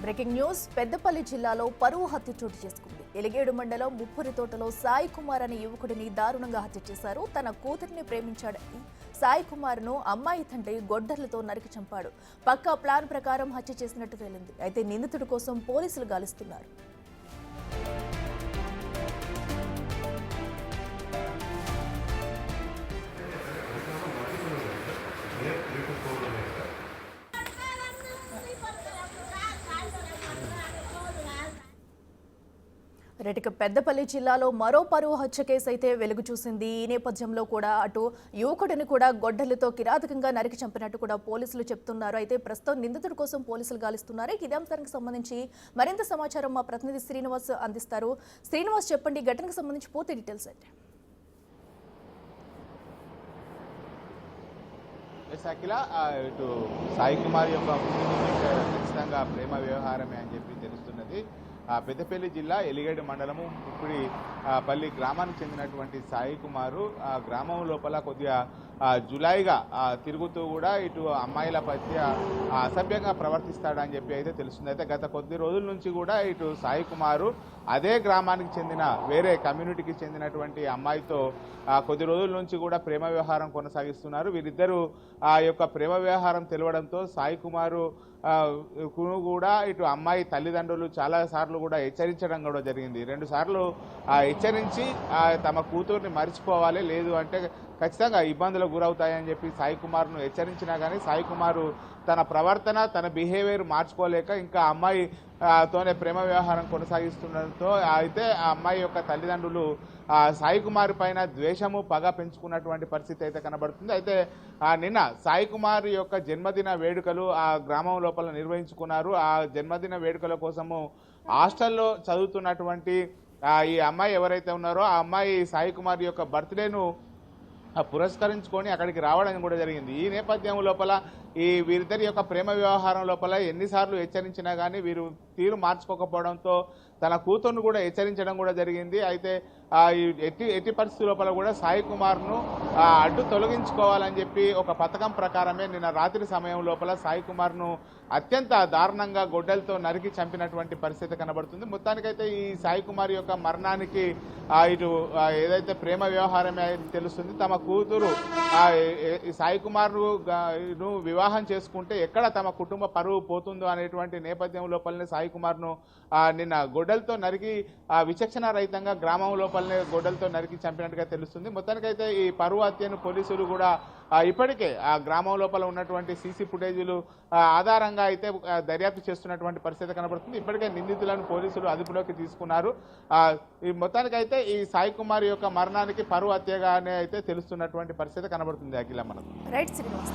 Breaking news Peddapalli జిల్లాలో పరువు హత్య చోటు చేసుకుంది. ఎలిగేడు మండలం ముప్పురితోటలో సాయి కుమార్ అనే యువకుడిని దారుణంగా హత్య చేశారు. తన కూతురిని ప్రేమించాడని సాయి కుమార్ను అమ్మాయి తండ్రి గొడ్డర్లతో నరికి చంపాడు. పక్కా ప్లాన్ ప్రకారం హత్య చేసినట్టు తేలింది. అయితే నిందితుడి కోసం పోలీసులు గాలిస్తున్నారు. రెటిక పెద్దపల్లి జిల్లాలో మరో పరువు హత్య కేసు అయితే వెలుగు చూసింది. ఈ నేపథ్యంలో కూడా అటు యువకుడిని కూడా గొడ్డలితో కిరాతకంగా నరికి చంపినట్టు కూడా పోలీసులు చెప్తున్నారు. అయితే ప్రస్తుతం నిందితుడి కోసం పోలీసులు గాలిస్తున్నారు. ఇదే అంశానికి సంబంధించి మరింత సమాచారం మా ప్రతినిధి శ్రీనివాస్ అందిస్తారు. శ్రీనివాస్, చెప్పండి, ఘటనకు సంబంధించి పూర్తి డీటెయిల్స్ అంటే. అఖిల, ఇటు సాయి కుమార్ యొక్క ఖచ్చితంగా ప్రేమ వ్యవహారమే అని చెప్పి తెలుస్తున్నది. పెద్దపల్లి జిల్లా ఎలిగేడు మండలము పల్లి గ్రామానికి చెందినటువంటి సాయి కుమారు గ్రామం లోపల కొద్దిగా జులైగా తిరుగుతూ కూడా ఇటు అమ్మాయిల పట్ల అసభ్యంగా ప్రవర్తిస్తాడని చెప్పి అయితే తెలుస్తుంది. అయితే గత కొద్ది రోజుల నుంచి కూడా ఇటు సాయి కుమారు అదే గ్రామానికి చెందిన వేరే కమ్యూనిటీకి చెందినటువంటి అమ్మాయితో కొద్ది రోజుల నుంచి కూడా ప్రేమ వ్యవహారం కొనసాగిస్తున్నారు. వీరిద్దరూ ఆ యొక్క ప్రేమ వ్యవహారం తెలవడంతో సాయి కుమారు కూడా ఇటు అమ్మాయి తల్లిదండ్రులు చాలా సార్లు కూడా హెచ్చరించడం కూడా జరిగింది. 2 సార్లు హెచ్చరించి తమ కూతుర్ని మర్చిపోవాలి, లేదు అంటే ఖచ్చితంగా ఇబ్బందులకు గురవుతాయని చెప్పి సాయి కుమార్ను హెచ్చరించినా కానీ సాయి కుమారు తన ప్రవర్తన, తన బిహేవియర్ మార్చుకోలేక ఇంకా అమ్మాయి తోనే ప్రేమ వ్యవహారం కొనసాగిస్తుండటంతో అయితే ఆ అమ్మాయి యొక్క తల్లిదండ్రులు సాయి కుమార్ పైన ద్వేషము, పగ పెంచుకున్నటువంటి పరిస్థితి అయితే కనబడుతుంది. అయితే నిన్న సాయి కుమార్ యొక్క జన్మదిన వేడుకలు ఆ గ్రామం లోపల నిర్వహించుకున్నారు. ఆ జన్మదిన వేడుకల కోసము హాస్టల్లో చదువుతున్నటువంటి ఈ అమ్మాయి ఎవరైతే ఉన్నారో ఆ అమ్మాయి సాయి కుమార్ యొక్క బర్త్డేను పురస్కరించుకొని అక్కడికి రావడం కూడా జరిగింది. ఈ నేపథ్యం లోపల వీరిద్దరి యొక్క ప్రేమ వ్యవహారం లోపల ఎన్నిసార్లు హెచ్చరించినా కానీ వీరు తీరు మార్చుకోకపోవడంతో తన కూతుర్ను కూడా హెచ్చరించడం కూడా జరిగింది. అయితే ఎట్టి పరిస్థితి లోపల కూడా సాయి కుమార్ను అడ్డు తొలగించుకోవాలని చెప్పి ఒక పథకం ప్రకారమే నిన్న రాత్రి సమయం లోపల సాయి కుమార్ను అత్యంత దారుణంగా గొడ్డలతో నరికి చంపినటువంటి పరిస్థితి కనబడుతుంది. మొత్తానికైతే ఈ సాయి కుమార్ యొక్క మరణానికి ఇటు ఏదైతే ప్రేమ వ్యవహారమే తెలుస్తుంది. తమ కూతురు సాయి కుమార్ను వివాహం చేసుకుంటే ఎక్కడ తమ కుటుంబ పరువు పోతుందో అనేటువంటి నేపథ్యం లోపలనే సాయి కుమార్ను నిన్న గొడ్డలతో నరికి విచక్షణ రహితంగా గ్రామం లోపలనే గొడ్డలతో నరికి చంపినట్టుగా తెలుస్తుంది. మొత్తానికైతే ఈ పరువు హత్యను పోలీసులు కూడా ఇప్పటికే ఆ గ్రామం లోపల ఉన్నటువంటి సీసీ ఫుటేజీలు ఆధారంగా అయితే దర్యాప్తు చేస్తున్నటువంటి పరిస్థితి కనబడుతుంది. ఇప్పటికే నిందితులను పోలీసులు అదుపులోకి తీసుకున్నారు. ఈ మొత్తానికైతే ఈ సాయి కుమార్ యొక్క మరణానికి పరువు హత్యగానే అయితే తెలుస్తున్నటువంటి పరిస్థితి కనబడుతుంది. అఖిల మనకు. రైట్ శ్రీనివాస్.